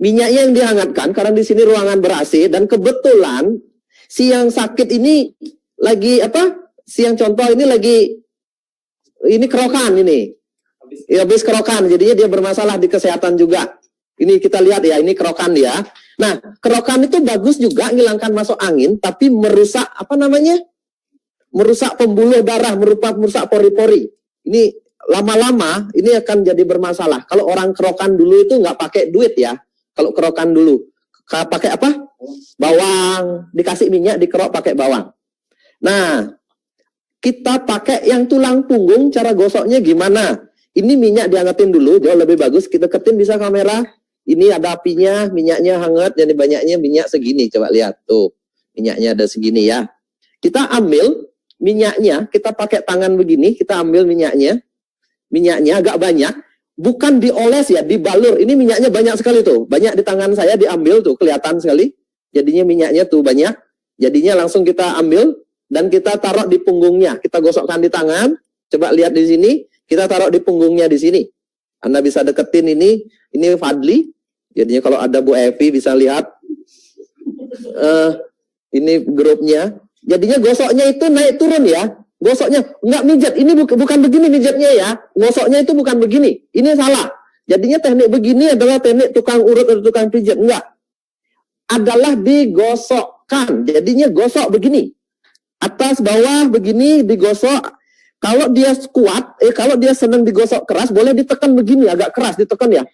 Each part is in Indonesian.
Minyaknya yang dihangatkan karena di sini ruangan ber-AC dan kebetulan si yang sakit ini lagi apa? Si yang contoh ini lagi ini kerokan ini. Ya, habis kerokan, jadinya dia bermasalah di kesehatan juga. Ini kita lihat ya, ini kerokan dia. Nah, kerokan itu bagus juga menghilangkan masuk angin, tapi merusak apa namanya? Merusak pembuluh darah, merusak pori-pori. Ini lama-lama ini akan jadi bermasalah. Kalau orang kerokan dulu itu nggak pakai duit ya. Kalau kerokan dulu, pakai apa? Bawang, dikasih minyak, dikerok pakai bawang. Nah, kita pakai yang tulang punggung, cara gosoknya gimana? Ini minyak dihangatin dulu, jauh lebih bagus. Kita deketin bisa kamera. Ini ada apinya, minyaknya hangat, jadi banyaknya minyak segini. Coba lihat tuh, minyaknya ada segini ya. Kita ambil minyaknya, kita pakai tangan begini, kita ambil minyaknya. Minyaknya agak banyak, bukan dioles ya, dibalur. Ini minyaknya banyak sekali tuh, banyak di tangan saya diambil tuh, kelihatan sekali. Jadinya minyaknya tuh banyak. Jadinya langsung kita ambil dan kita taruh di punggungnya. Kita gosokkan di tangan. Coba lihat di sini. Kita taruh di punggungnya di sini. Anda bisa deketin ini Fadli. Jadinya kalau ada Bu Evi bisa lihat. Ini grupnya. Jadinya gosoknya itu naik turun ya. Gosoknya enggak mijat. Ini bukan begini mijatnya ya. Gosoknya itu bukan begini. Ini salah. Jadinya teknik begini adalah teknik tukang urut atau tukang pijat. Enggak. Adalah digosokkan. Jadinya gosok begini. Atas bawah begini digosok. Kalau dia kuat, kalau dia senang digosok keras, boleh ditekan begini, agak keras ditekan ya.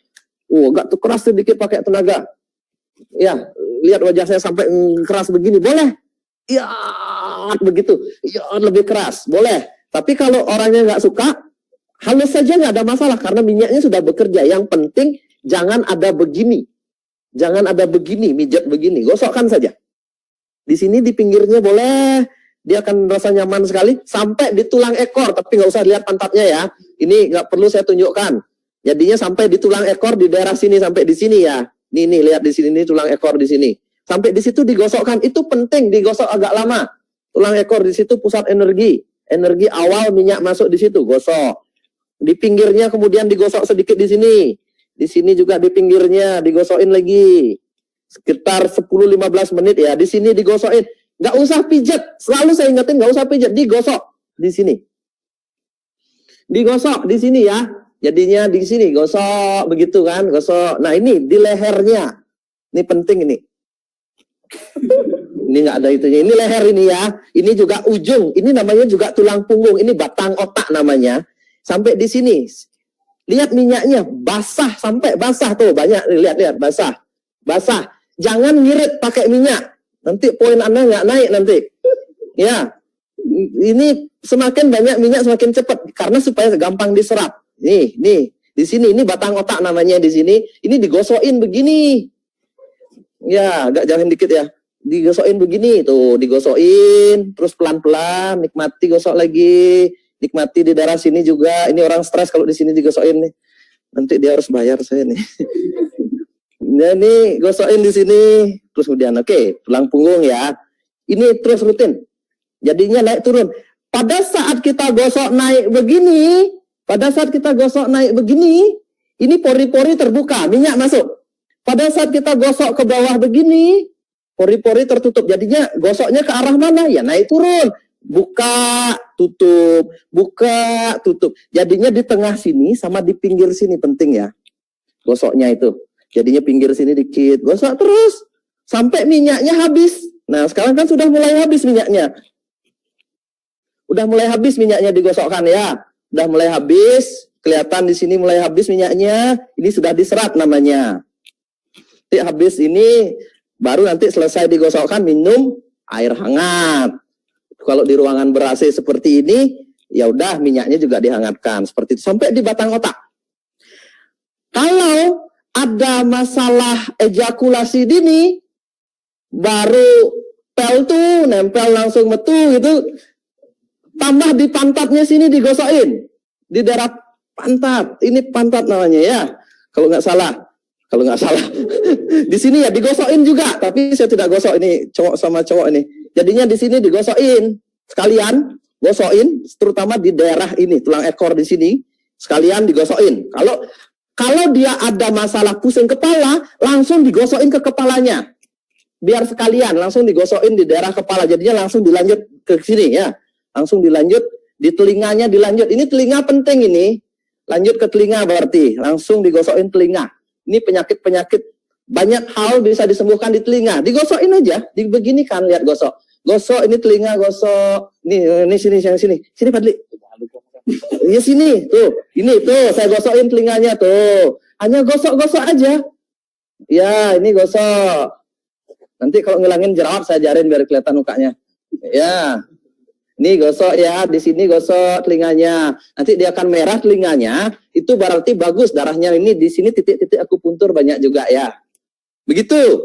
Agak keras sedikit pakai tenaga. Ya, lihat wajah saya sampai keras begini, boleh. Ya, begitu. Ya, lebih keras, boleh. Tapi kalau orangnya nggak suka, halus saja nggak ada masalah karena minyaknya sudah bekerja. Yang penting jangan ada begini, jangan ada begini, mijat begini, gosokkan saja. Di sini di pinggirnya boleh. Dia akan merasa nyaman sekali sampai di tulang ekor, tapi nggak usah lihat pantatnya ya. Ini nggak perlu saya tunjukkan. Jadinya sampai di tulang ekor di daerah sini sampai di sini ya. Nih lihat di sini tulang ekor di sini. Sampai di situ digosokkan. Itu penting digosok agak lama. Tulang ekor di situ pusat energi. Energi awal minyak masuk di situ, gosok. Di pinggirnya kemudian digosok sedikit di sini. Di sini juga di pinggirnya digosokin lagi. Sekitar 10-15 menit ya. Di sini digosokin. Nggak usah pijat, selalu saya ingetin nggak usah pijat, digosok di sini. Digosok di sini ya. Jadinya di sini gosok begitu kan, gosok. Nah, ini di lehernya. Ini penting ini. Ini nggak ada itunya. Ini leher ini ya. Ini juga ujung. Ini namanya juga tulang punggung. Ini batang otak namanya. Sampai di sini. Lihat minyaknya basah sampai basah tuh banyak. Lihat basah. Basah. Jangan ngirit pakai minyak. Nanti poin Anda nggak naik nanti. Ya, ini semakin banyak minyak semakin cepat karena supaya gampang diserap. Nih, di sini ini batang otak namanya di sini. Ini digosokin begini. Ya, agak jauhin dikit ya. Digosokin begini tuh, digosokin, terus pelan-pelan, nikmati gosok lagi, nikmati di daerah sini juga. Ini orang stres kalau di sini digosokin nih. Nanti dia harus bayar saya nih. Nah, ini gosokin di sini. Terus kemudian tulang punggung ya. Ini terus rutin. Jadinya naik turun. Pada saat kita gosok naik begini, ini pori-pori terbuka, minyak masuk. Pada saat kita gosok ke bawah begini, pori-pori tertutup. Jadinya gosoknya ke arah mana? Ya naik turun. Buka, tutup, buka, tutup. Jadinya di tengah sini sama di pinggir sini penting ya. Gosoknya itu. Jadinya pinggir sini dikit, gosok terus. Sampai minyaknya habis. Nah, sekarang kan sudah mulai habis minyaknya. Udah mulai habis minyaknya digosokkan ya. Udah mulai habis. Kelihatan di sini mulai habis minyaknya. Ini sudah diserap namanya. Nanti habis ini, baru nanti selesai digosokkan minum air hangat. Kalau di ruangan ber-AC seperti ini, ya udah minyaknya juga dihangatkan. Seperti itu. Sampai di batang otak. Kalau ada masalah ejakulasi dini, baru pel tuh nempel langsung metu gitu, tambah di pantatnya sini digosokin di daerah pantat. Ini pantat namanya ya, kalau nggak salah di sini ya digosokin juga, tapi saya tidak gosok ini cowok sama cowok ini. Jadinya di sini digosokin sekalian, gosokin terutama di daerah ini tulang ekor di sini sekalian digosokin. Kalau dia ada masalah pusing kepala, langsung digosokin ke kepalanya. Biar sekalian, langsung digosokin di daerah kepala. Jadinya langsung dilanjut ke sini ya. Langsung dilanjut, di telinganya dilanjut. Ini telinga penting ini. Lanjut ke telinga berarti. Langsung digosokin telinga. Ini penyakit-penyakit. Banyak hal bisa disembuhkan di telinga. Digosokin aja. Dibeginikan, lihat gosok. Gosok, ini telinga gosok. Ini sini, yang sini. Sini Fadli. Ya sini, tuh. Ini tuh, saya gosokin telinganya tuh. Hanya gosok-gosok aja. Ya, ini gosok. Nanti kalau ngilangin jerawat saya ajarin biar kelihatan mukanya. Ya. Ini gosok ya, di sini gosok telinganya. Nanti dia akan merah telinganya, itu berarti bagus darahnya ini di sini titik-titik akupuntur banyak juga ya. Begitu.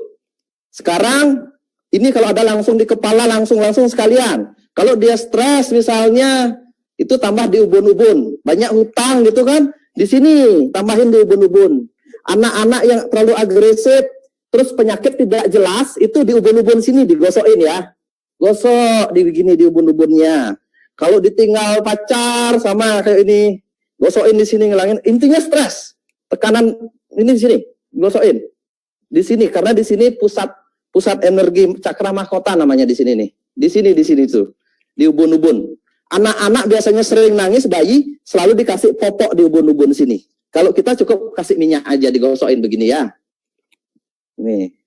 Sekarang ini kalau ada langsung di kepala langsung sekalian. Kalau dia stres misalnya, itu tambah di ubun-ubun. Banyak hutang gitu kan. Di sini tambahin di ubun-ubun. Anak-anak yang terlalu agresif, terus penyakit tidak jelas, itu di ubun-ubun sini digosokin ya. Gosok di begini di ubun-ubunnya. Kalau ditinggal pacar sama kayak ini, gosokin di sini ngilangin. Intinya stres. Tekanan ini di sini, gosokin. Di sini karena di sini pusat energi cakra mahkota namanya di sini nih. Di sini tuh. Di ubun-ubun. Anak-anak biasanya sering nangis, bayi selalu dikasih popok di ubun-ubun sini. Kalau kita cukup kasih minyak aja digosokin begini ya. Nih.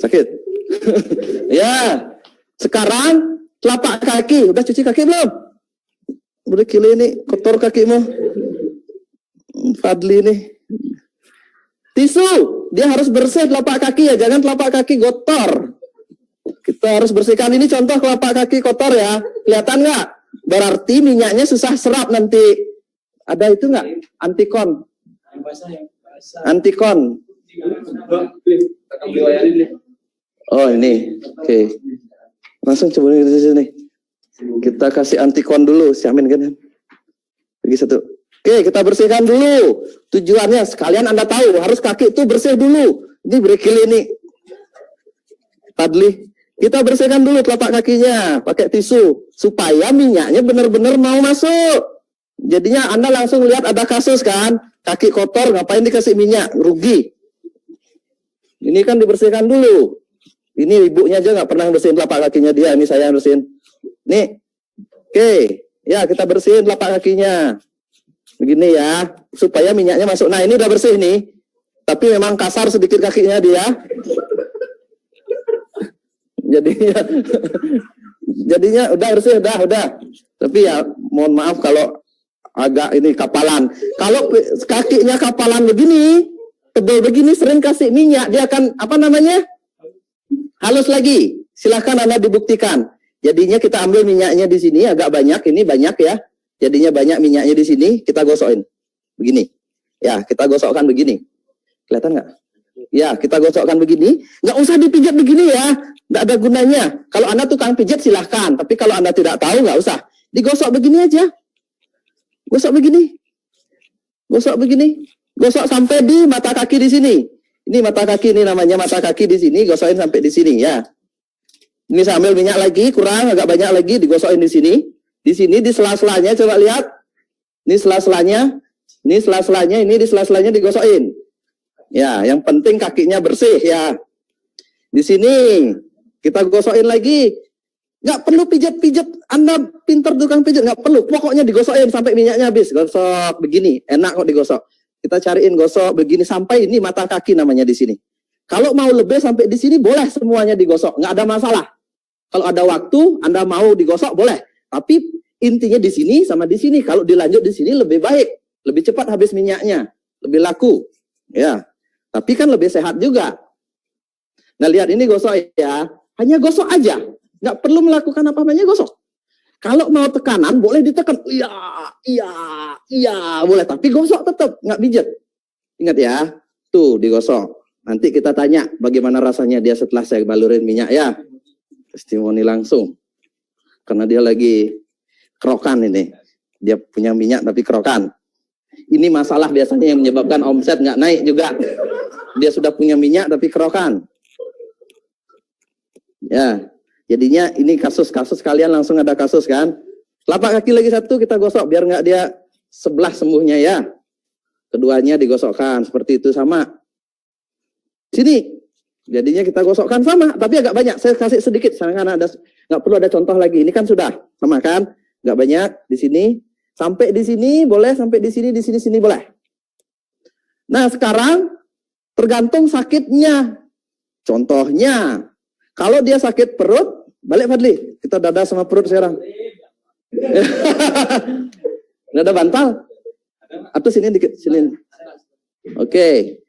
Sakit. Ya. Sekarang telapak kaki, udah cuci kaki belum? Udah kili ini kotor kakimu. Fadli nih. Tisu, dia harus bersih telapak kaki ya, jangan telapak kaki kotor. Kita harus bersihkan. Ini contoh telapak kaki kotor ya. Kelihatan nggak? Berarti minyaknya susah serap nanti. Ada itu nggak? Antikon. Antikon. Oh ini. Oke. Langsung coba di sini. Kita kasih antikon dulu. Siamin kan? Lagi satu. Oke, kita bersihkan dulu. Tujuannya sekalian Anda tahu harus kaki itu bersih dulu. Ini berikil ini. Fadli. Kita bersihkan dulu telapak kakinya pakai tisu supaya minyaknya benar-benar mau masuk. Jadinya Anda langsung lihat ada kasus kan, kaki kotor ngapain dikasih minyak, rugi. Ini kan dibersihkan dulu. Ini ibunya aja nggak pernah bersihin telapak kakinya dia, ini saya yang bersihin. Nih, oke, ya kita bersihin telapak kakinya. Begini ya, supaya minyaknya masuk. Nah ini udah bersih nih, tapi memang kasar sedikit kakinya dia. Jadinya udah bersih, udah. Tapi ya mohon maaf kalau agak ini kapalan. Kalau kakinya kapalan begini, tebal begini, sering kasih minyak, dia akan apa namanya? Halus lagi. Silahkan Anda dibuktikan. Jadinya kita ambil minyaknya di sini agak banyak, ini banyak ya. Jadinya banyak minyaknya di sini, kita gosokin. Begini. Ya, kita gosokkan begini. Kelihatan nggak? Ya, kita gosokkan begini. Nggak usah dipijat begini ya. Nggak ada gunanya. Kalau Anda tukang pijat silahkan. Tapi kalau Anda tidak tahu nggak usah. Digosok begini aja. Gosok begini. Gosok begini. Gosok sampai di mata kaki di sini. Ini mata kaki, ini namanya mata kaki di sini. Gosokin sampai di sini ya. Ini sambil minyak lagi, kurang agak banyak lagi. Digosokin di sini. Di sini di sela-selanya coba lihat. Ini sela-selanya. Ini sela-selanya. Ini di sela-selanya digosokin. Ya, yang penting kakinya bersih ya. Di sini kita gosokin lagi. Nggak perlu pijat-pijat. Anda pintar tukang pijat, nggak perlu. Pokoknya digosokin sampai minyaknya habis. Gosok begini, enak kok digosok. Kita cariin gosok begini sampai ini mata kaki namanya di sini. Kalau mau lebih sampai di sini boleh semuanya digosok, nggak ada masalah. Kalau ada waktu Anda mau digosok boleh. Tapi intinya di sini sama di sini. Kalau dilanjut di sini lebih baik, lebih cepat habis minyaknya, lebih laku. Ya. Tapi kan lebih sehat juga. Nah lihat ini gosok ya, hanya gosok aja, nggak perlu melakukan apa-apanya gosok. Kalau mau tekanan boleh ditekan, iya, boleh. Tapi gosok tetap, nggak pijat. Ingat ya, tuh digosok. Nanti kita tanya bagaimana rasanya dia setelah saya balurin minyak ya. Testimoni langsung, karena dia lagi kerokan ini. Dia punya minyak tapi kerokan. Ini masalah biasanya yang menyebabkan omset nggak naik juga. Dia sudah punya minyak tapi kerokan. Ya, jadinya ini kasus-kasus kalian langsung ada kasus kan. Telapak kaki lagi satu kita gosok biar nggak dia sebelah sembuhnya ya. Keduanya digosokkan seperti itu sama. Sini. Jadinya kita gosokkan sama, tapi agak banyak. Saya kasih sedikit, karena nggak perlu ada contoh lagi. Ini kan sudah sama kan? Nggak banyak di sini. Sampai di sini boleh, sampai di sini boleh. Nah sekarang tergantung sakitnya. Contohnya, kalau dia sakit perut, balik Fadli. Kita dada sama perut sekarang. Nggak ada bantal? Atau sini dikit, sini. Oke.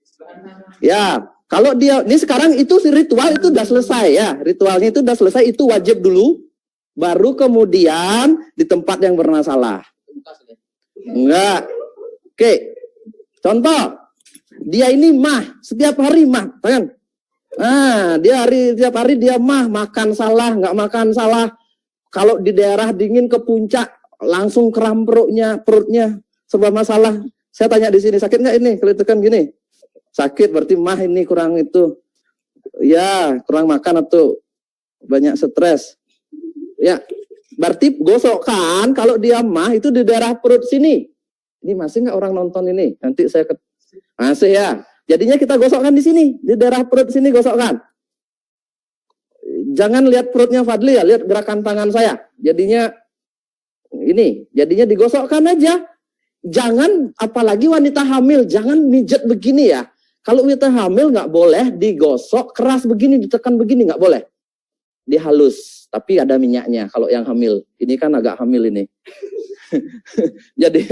Ya. Kalau dia, ini sekarang itu ritual itu udah selesai ya. Ritualnya itu udah selesai, itu wajib dulu. Baru kemudian di tempat yang bermasalah. Enggak. Oke. Contoh. Dia ini mah. Setiap hari mah. Tangan. Nah, setiap hari dia mah. Makan salah, nggak makan salah. Kalau di daerah dingin ke puncak. Langsung kram perutnya. Sebuah masalah. Saya tanya di sini, sakit nggak ini? Kalau itu kan gini. Sakit berarti mah ini kurang itu. Ya, kurang makan atau banyak stres. Ya, berarti gosokkan kalau dia mah itu di daerah perut sini. Ini masih nggak orang nonton ini? Nanti saya masih ya. Jadinya kita gosokkan di sini, di daerah perut sini gosokkan. Jangan lihat perutnya Fadli ya, lihat gerakan tangan saya. Jadinya ini, jadinya digosokkan aja. Jangan, apalagi wanita hamil, jangan mijet begini ya. Kalau wanita hamil nggak boleh digosok keras begini, ditekan begini nggak boleh. Dihalus, tapi ada minyaknya. Kalau yang hamil, ini kan agak hamil ini. Jadi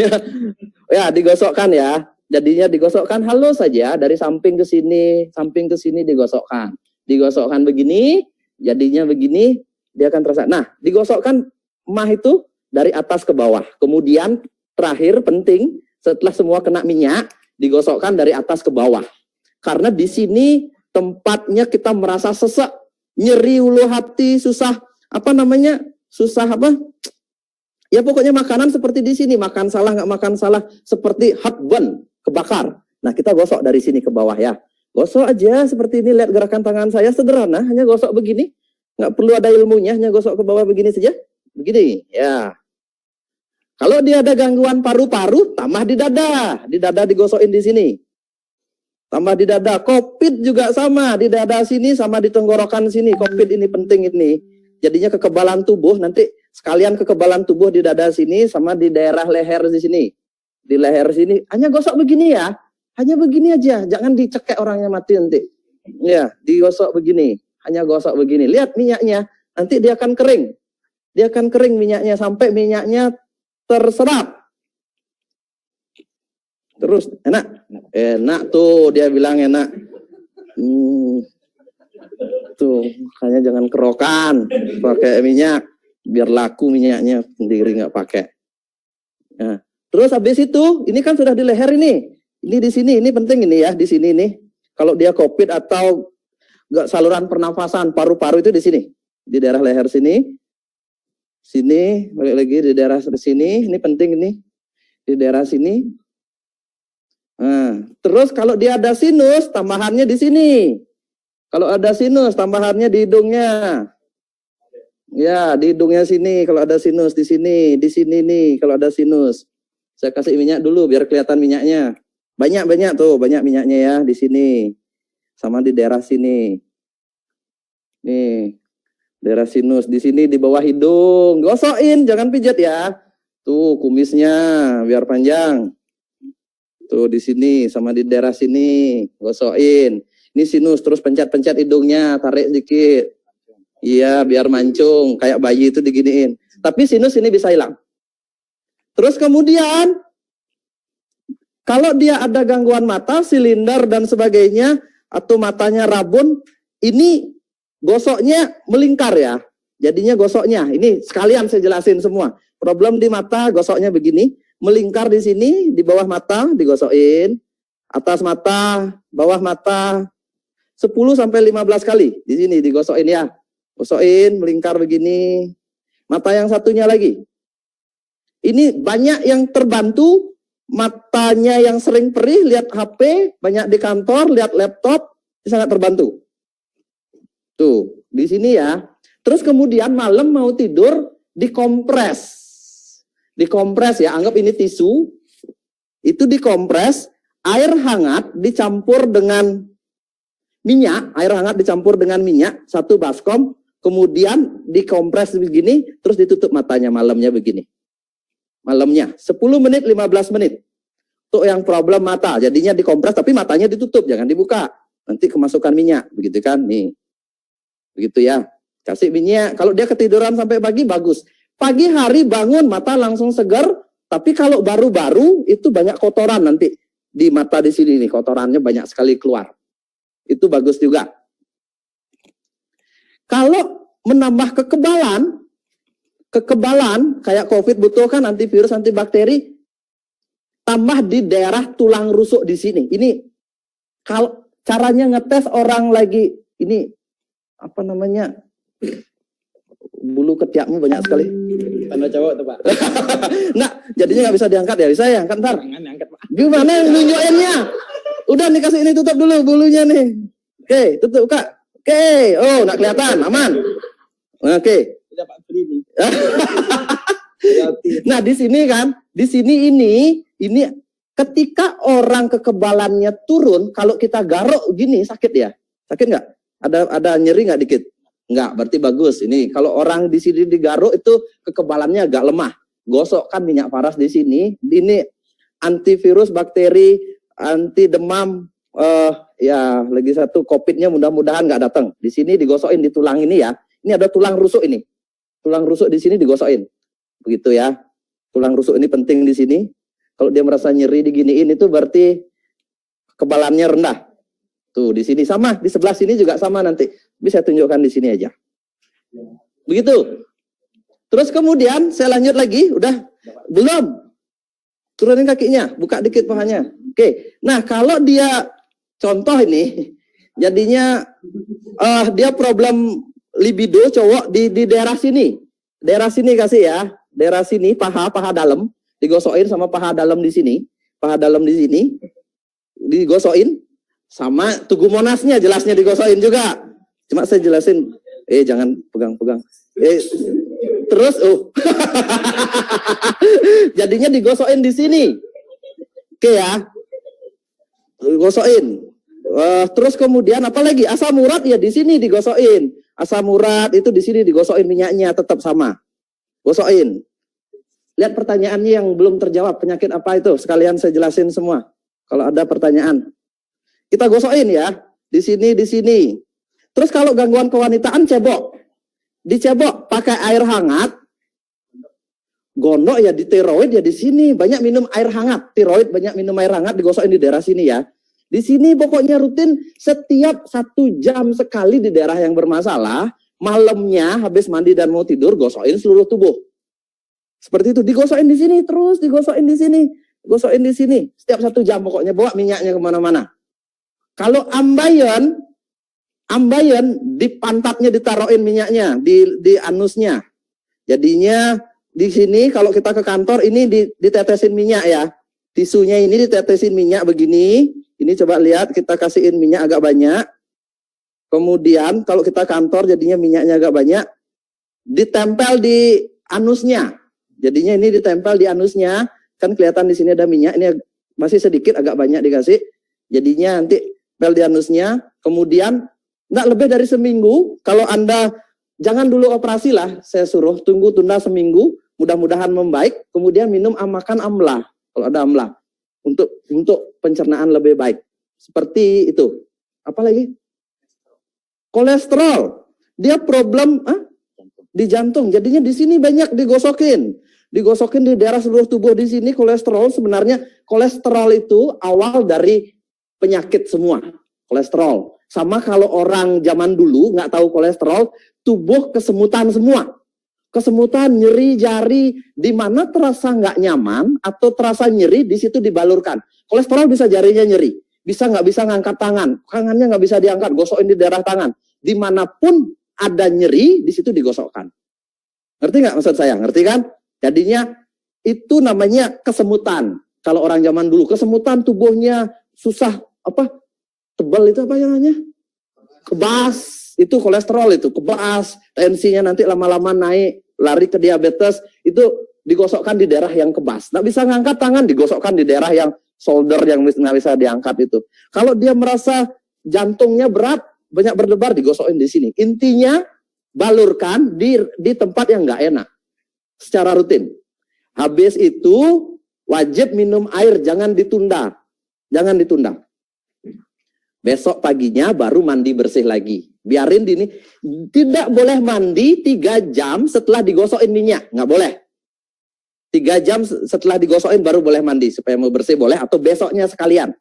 ya digosokkan ya. Jadinya digosokkan halus saja dari samping ke sini digosokkan. Digosokkan begini, jadinya begini, dia akan terasa. Nah, digosokkan mah itu dari atas ke bawah. Kemudian terakhir penting, setelah semua kena minyak, digosokkan dari atas ke bawah. Karena di sini tempatnya kita merasa sesak, nyeri ulu hati, susah, susah apa? Ya pokoknya makanan seperti di sini, makan salah, nggak makan salah, seperti heartburn, kebakar. Nah kita gosok dari sini ke bawah ya. Gosok aja seperti ini, lihat gerakan tangan saya sederhana, hanya gosok begini. Nggak perlu ada ilmunya, hanya gosok ke bawah begini saja. Begini, ya. Kalau dia ada gangguan paru-paru, tambah di dada digosokin di sini. Tambah di dada, COVID juga sama, di dada sini sama di tenggorokan sini, COVID ini penting ini. Jadinya kekebalan tubuh, nanti sekalian kekebalan tubuh di dada sini sama di daerah leher di sini. Di leher sini, hanya gosok begini ya, hanya begini aja, jangan dicekek orangnya mati nanti. Ya, digosok begini, hanya gosok begini. Lihat minyaknya, nanti dia akan kering. Dia akan kering minyaknya, sampai minyaknya terserap. Terus enak tuh, dia bilang enak. Tuh makanya jangan kerokan, pakai minyak biar laku minyaknya, sendiri nggak pakai. Nah, terus habis itu ini kan sudah di leher ini di sini, ini penting ini ya, di sini nih. Kalau dia COVID atau nggak saluran pernafasan, paru-paru itu di sini, di daerah leher sini, balik lagi di daerah sini, ini penting ini di daerah sini. Nah, terus kalau dia ada sinus, tambahannya di sini. Kalau ada sinus, tambahannya di hidungnya. Ya, di hidungnya sini. Kalau ada sinus di sini nih. Kalau ada sinus, saya kasih minyak dulu biar kelihatan minyaknya. Banyak tuh, banyak minyaknya ya di sini, sama di daerah sini. Nih, daerah sinus di sini di bawah hidung. Gosokin, jangan pijat ya. Tuh kumisnya biar panjang. Tuh di sini sama di daerah sini, gosokin. Ini sinus, terus pencet-pencet hidungnya, tarik sedikit. Iya, biar mancung, kayak bayi itu diginiin. Tapi sinus ini bisa hilang. Terus kemudian, kalau dia ada gangguan mata, silinder dan sebagainya, atau matanya rabun, ini gosoknya melingkar ya. Jadinya gosoknya, ini sekalian saya jelasin semua. Problem di mata, gosoknya begini. Melingkar di sini, di bawah mata, digosokin. Atas mata, bawah mata, 10-15 kali. Di sini digosokin ya. Gosokin, melingkar begini. Mata yang satunya lagi. Ini banyak yang terbantu. Matanya yang sering perih, lihat HP, banyak di kantor, lihat laptop, sangat terbantu. Tuh, di sini ya. Terus kemudian malam mau tidur, dikompres. Dikompres ya, anggap ini tisu, itu dikompres, air hangat dicampur dengan minyak, satu baskom, kemudian dikompres begini, terus ditutup matanya malamnya begini. Malamnya 10 menit, 15 menit. Untuk yang problem mata, jadinya dikompres tapi matanya ditutup, jangan dibuka. Nanti kemasukan minyak, begitu kan? Nih. Begitu ya. Kasih minyak, kalau dia ketiduran sampai pagi bagus. Pagi hari bangun mata langsung segar, tapi kalau baru-baru itu banyak kotoran nanti di mata di sini nih, kotorannya banyak sekali keluar. Itu bagus juga. Kalau menambah kekebalan kayak COVID butuh kan antivirus, antibakteri, tambah di daerah tulang rusuk di sini. Ini kalau caranya ngetes orang lagi ini apa namanya? Bulu ketiakmu banyak sekali. Tanda cowok tuh Pak. Nah, jadinya nggak bisa diangkat ya. Bisa ya, angkat ntar. Angkat Pak. Gimana yang nunjukinnya? Udah nih kasih ini tutup dulu bulunya nih. Oke, tutup Kak. Oke, oh nggak kelihatan, aman. Oke. Tidak Pak beli nih. Nah di sini kan, di sini ini ketika orang kekebalannya turun, kalau kita garuk gini sakit ya? Sakit nggak? Ada nyeri nggak dikit? Enggak, berarti bagus. Ini kalau orang di sini digaruk itu kekebalannya agak lemah. Gosokkan minyak paras di sini. Ini antivirus, bakteri, anti demam. Ya lagi satu COVID-nya mudah-mudahan nggak datang. Di sini digosokin di tulang ini ya. Ini ada tulang rusuk ini. Tulang rusuk di sini digosokin. Begitu ya. Tulang rusuk ini penting di sini. Kalau dia merasa nyeri diginiin itu berarti kekebalannya rendah. Tuh di sini sama, di sebelah sini juga sama nanti. Bisa tunjukkan di sini aja. Begitu. Terus kemudian saya lanjut lagi, udah belum. Turunin kakinya, buka dikit pahanya. Oke. Nah, kalau dia contoh ini jadinya dia problem libido cowok di daerah sini. Daerah sini kasih ya. Daerah sini paha dalam digosokin sama paha dalam di sini. Paha dalam di sini digosokin. Sama tugu monasnya jelasnya digosokin juga. Cuma saya jelasin, jangan pegang-pegang. Terus, jadinya digosokin di sini. Oke ya, digosokin. Terus kemudian apa lagi? Asam urat ya di sini digosokin. Asam urat itu di sini digosokin minyaknya tetap sama. Gosokin. Lihat pertanyaannya yang belum terjawab. Penyakit apa itu? Sekalian saya jelasin semua. Kalau ada pertanyaan. Kita gosokin ya, di sini. Terus kalau gangguan kewanitaan cebok, dicebok pakai air hangat, gondok ya di tiroid ya di sini, banyak minum air hangat, tiroid banyak minum air hangat, digosokin di daerah sini ya. Di sini pokoknya rutin setiap 1 jam sekali di daerah yang bermasalah, malamnya habis mandi dan mau tidur gosokin seluruh tubuh. Seperti itu, digosokin di sini terus, digosokin di sini, gosokin di sini, setiap 1 jam pokoknya bawa minyaknya kemana-mana. Kalau ambayan di pantatnya ditaruhin minyaknya, di anusnya. Jadinya di sini kalau kita ke kantor ini ditetesin minyak ya. Tisunya ini ditetesin minyak begini. Ini coba lihat kita kasihin minyak agak banyak. Kemudian kalau kita kantor jadinya minyaknya agak banyak. Ditempel di anusnya. Jadinya ini ditempel di anusnya. Kan kelihatan di sini ada minyak. Ini masih sedikit agak banyak dikasih. Jadinya nanti pel di anusnya, kemudian nggak lebih dari seminggu, kalau Anda jangan dulu operasi lah, saya suruh tunda seminggu, mudah-mudahan membaik, kemudian makan amla, kalau ada amla, untuk pencernaan lebih baik. Seperti itu. Apa lagi? Kolesterol. Dia problem di jantung, jadinya di sini banyak digosokin di daerah seluruh tubuh di sini kolesterol. Sebenarnya kolesterol itu awal dari penyakit semua, kolesterol. Sama kalau orang zaman dulu nggak tahu kolesterol, tubuh kesemutan semua. Kesemutan, nyeri jari, di mana terasa nggak nyaman atau terasa nyeri, di situ dibalurkan. Kolesterol bisa jarinya nyeri, nggak bisa ngangkat tangannya nggak bisa diangkat, gosokin di daerah tangan. Dimanapun ada nyeri, di situ digosokkan. Ngerti nggak maksud saya? Ngerti kan? Jadinya itu namanya kesemutan. Kalau orang zaman dulu, kesemutan tubuhnya susah, tebal itu apa namanya? Kebas, itu kolesterol itu, kebas, tensinya nanti lama-lama naik, lari ke diabetes, itu digosokkan di daerah yang kebas. Nggak bisa ngangkat tangan, digosokkan di daerah yang shoulder yang nggak bisa diangkat itu. Kalau dia merasa jantungnya berat, banyak berdebar, digosokin di sini. Intinya balurkan di tempat yang nggak enak secara rutin. Habis itu wajib minum air, jangan ditunda. Jangan ditunda. Besok paginya baru mandi bersih lagi. Biarin ini, tidak boleh mandi 3 jam setelah digosokin minyak, nggak boleh. 3 jam setelah digosokin baru boleh mandi supaya mau bersih boleh, atau besoknya sekalian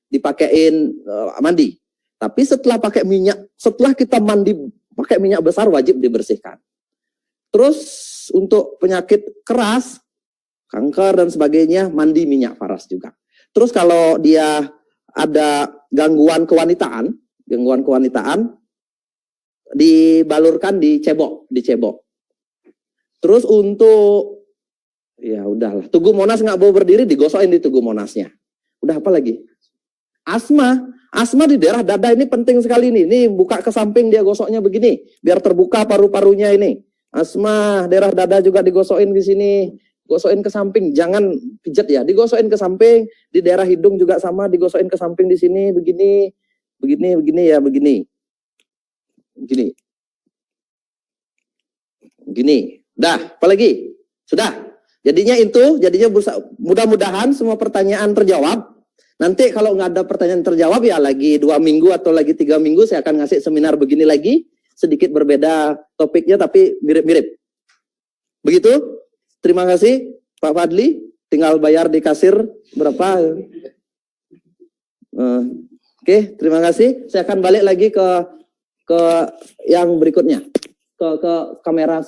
dipakein mandi. Tapi setelah pakai minyak, setelah kita mandi pakai minyak besar wajib dibersihkan. Terus untuk penyakit keras, kanker dan sebagainya, mandi minyak paras juga. Terus kalau dia ada gangguan kewanitaan, dibalurkan di cebok. Terus untuk, ya udahlah, Tugu Monas nggak mau berdiri, digosokin di Tugu Monasnya. Udah apa lagi? Asma di daerah dada ini penting sekali nih. Ini buka ke samping dia gosoknya begini, biar terbuka paru-parunya ini. Asma daerah dada juga digosokin di sini. Gosokin ke samping, jangan pijat ya, digosokin ke samping. Di daerah hidung juga sama, digosokin ke samping di sini, begini. Dah, apalagi? Sudah. Jadinya mudah-mudahan semua pertanyaan terjawab. Nanti kalau nggak ada pertanyaan terjawab ya lagi 2 minggu atau lagi 3 minggu saya akan ngasih seminar begini lagi, sedikit berbeda topiknya tapi mirip-mirip. Begitu? Terima kasih Pak Fadli, tinggal bayar di kasir berapa. Oke, terima kasih. Saya akan balik lagi ke yang berikutnya, ke kamera.